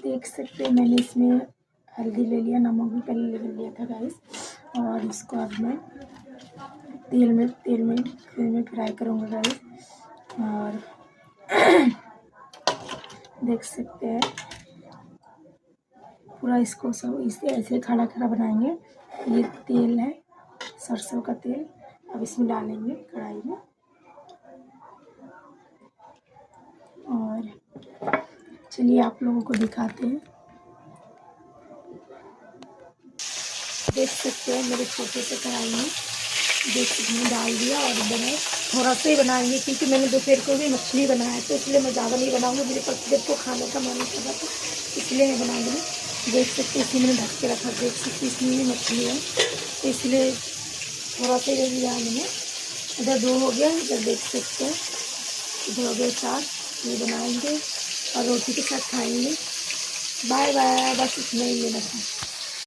देख सकते हैं मैंने इसमें हल्दी ले लिया, नमक भी पहले ले लिया था गाइस। और इसको अब मैं तेल में फ्राई करूँगा गाइस। और देख सकते हैं पूरा इसको सब इसे ऐसे खड़ा खड़ा बनाएंगे। ये तेल है सरसों का तेल, अब इसमें डालेंगे कढ़ाई में। और चलिए आप लोगों को दिखाते हैं। देख सकते हैं मेरे छोटे से कढ़ाई में देख सकते डाल दिया और बनाए थोड़ा सा ही बनाएंगे, क्योंकि मैंने दोपहर को भी मछली बनाया है, तो इसलिए मैं ज़्यादा नहीं बनाऊंगी। मेरे पति को खाने का मन कर रहा था, इसलिए मैं बना दूँगी। देख सकते इसमें मैंने ढक के रखा, देख सकते इसमें भी मछली है, तो इसलिए थोड़ा सा ही लिया मैंने। इधर 2 हो गया, इधर देख सकते हैं इधर हो गया 4। ये बनाएंगे और रोटी के साथ खाएंगे। बाय बाय, बस इतना ही लेना था।